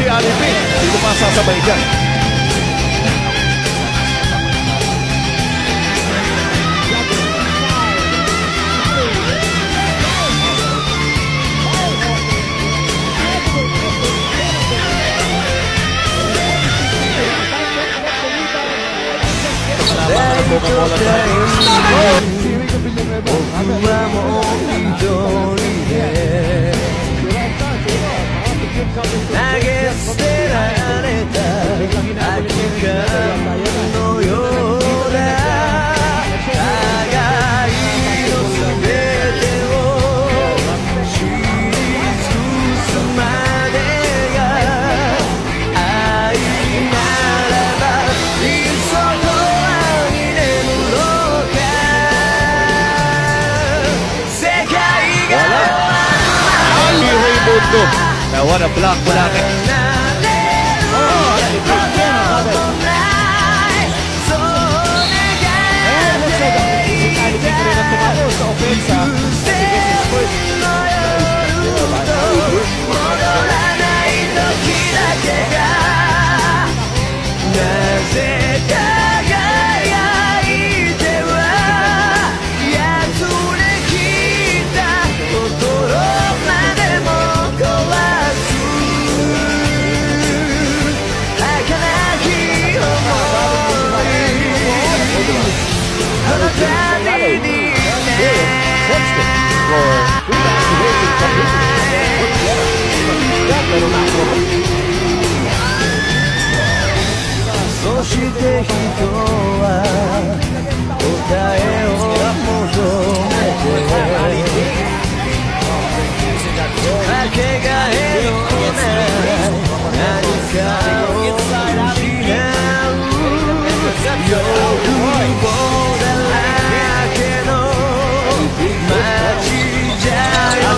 Alipin. Dito pa sasabay dyan. Now what a block mula kayそして人は答えを求めてかけがえのない何かを失う欲望だらけの街じゃよ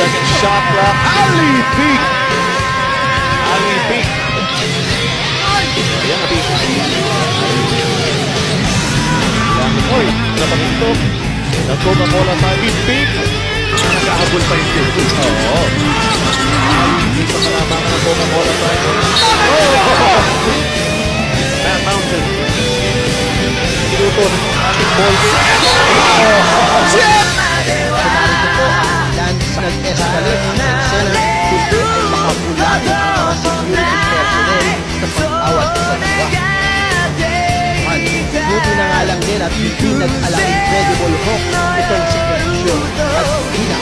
second shot clock. Alipin. Alipin. Ayan na Pink. Oy, napang ito. Nag-Coca-Cola sa Alipin. Nakahabol pa yung Philippines. Oo. Alipin sa kalabangan ng Coca-Cola sa Matt Mountain. Minuto ng ating ball game. Nag-escalate ang seller kundi ay makapulagi ang mga security personnel sa pag-awat sa dalawa. Buti na nga lang din at hindi nag-alang Incredible Hulk itong si Creation at hindi na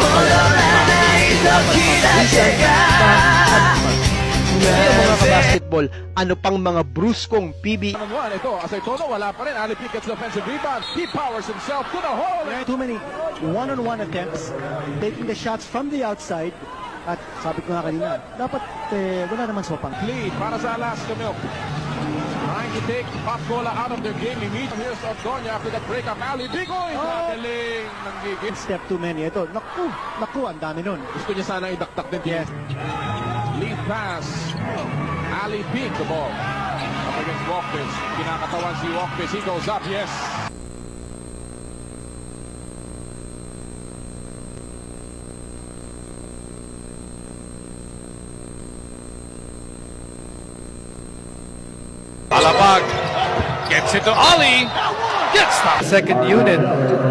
dapat mapalisan Ngayon mga kabasketball, ano pang mga bruskong PB? Ito, as I told you, wala pa rin. Alipin gets the offensive rebound. He powers himself to the hole. Too many one-on-one attempts, taking the shots from the outside. At sabi ko nga kanina, dapat wala naman sopang. Lead para sa Alaska Milk. Trying to take Pop-Cola out of their game immediately. Here's Ordonia after that break up. Ali Bigoy! Galing ng gigit. Step too many. Ito, naku, ang dami nun. Gusto niya sana idaktak din. Yes. Lead pass. Ali Big the ball. Up against Walkers. Kinakatawan si Walkers. He goes up. Yes. Alabag gets it to Ali. Gets that. Second unit,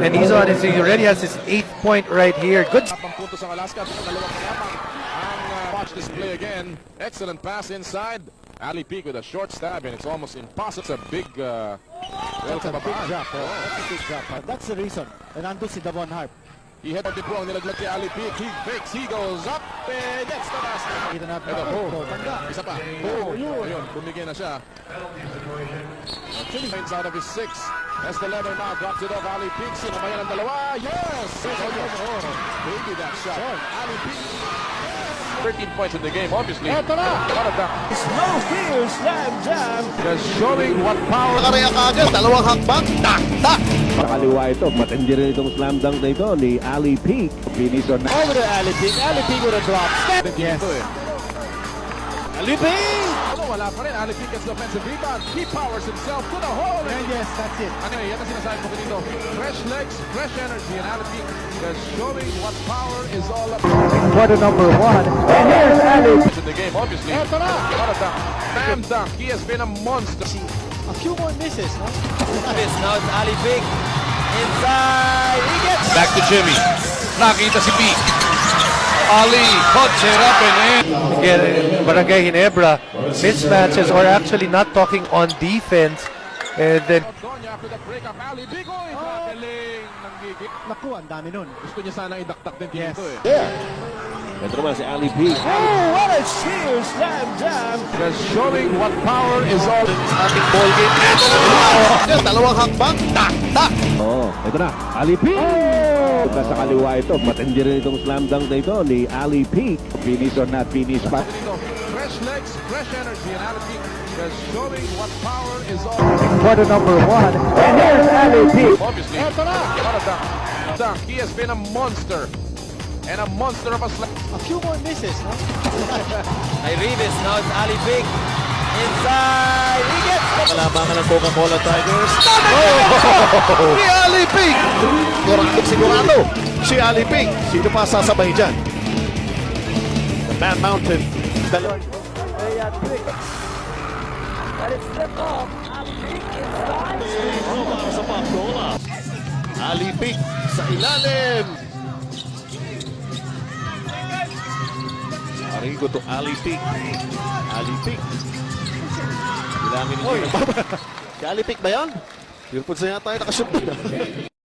and he's on his. He already has his 8th point right here. Good. Puntos ang Alaska at dalawang lamang ang Watch this play again. Excellent pass inside. Ali Peak with a short stab, and it's almost impossible. It's a big, That's a big drop. That's a big drop. That's the reason. And nandun si Davon Harp. He hit the ball, nilaglag kay Ali Peak. He fakes, he goes up, and gets the basket. Kita natin. Ito, Oh, tanda. isa pa. Ayun, bumigay na siya. Finds out of his 6. Esteledo now drops it off. Ali Peak, sinamayan ang dalawa. Yes! Baby that shot. Ali Peak. 13 points in the game, obviously. Eto na! A lot of that. No fear, slam jam. Just showing what power. Nakaraya kagad, dalawang hakbang, tak, tak! Sa kaliwa ito, matindi rin itong slam dunk na ito ni Ali Peak. Finish on Over to Ali Peak. Ali Peak with a drop. Yes. Ali Peak! Wala pa rin. Ali Peak gets the offensive rebound. He powers himself to the hole. And yes, that's it. Ano yan ang sinasabi ko dito. Fresh legs, fresh energy, and Ali Peak just showing what power is all about. Quarter number 1. And here's Ali. In the game, obviously. Eto na! What a dunk. Slam dunk. He has been a monster. A few more misses, no? This now it's Ali Big. Inside. He gets Back to Jimmy. Nakita si Peak. Ali puts it up and in. Again, Barangay Ginebra, mismatches or actually not talking on defense. And then Donya after the break up. Ali Peak. Oy, galing ng gigit. Naku, ang dami nun. Gusto niya sana idaktak din dito eh. Ito naman si Ali Peak. Oh, what a sheer slam jam. Just showing what power is all. Ating ball game. Yes, dalawang hakbang, tak, tak! Ito na, Ali Peak! Sa kaliwa ito, matindi rin itong slam dunk na ito ni Ali Peak. Finish or not finish pa. Dito, fresh legs, fresh energy, and Ali Peak just showing what power is all. Quarter number 1. And here's Ali Peak. Obviously, Eto na! what a dunk. Dunk. He has been a monster. And a monster of a slam. A few more misses, no? Ay Rivas, now it's Ali Big. Inside. He gets the Kalabangan ng Coca-Cola Tigers. Si Ali Peak! Sigurado, si Ali Peak. Sino pa sasabay dyan? The Man Mountain. Ayan, quick. Let it slip off. Ali Big inside. Para sa Pacola. Ali Peak sa ilalim. Arigo to Ali Peak. Ali Peak. Bilangin niyo. Si Ali Peak ba yan? Beautiful sa yata tayo nakashoot.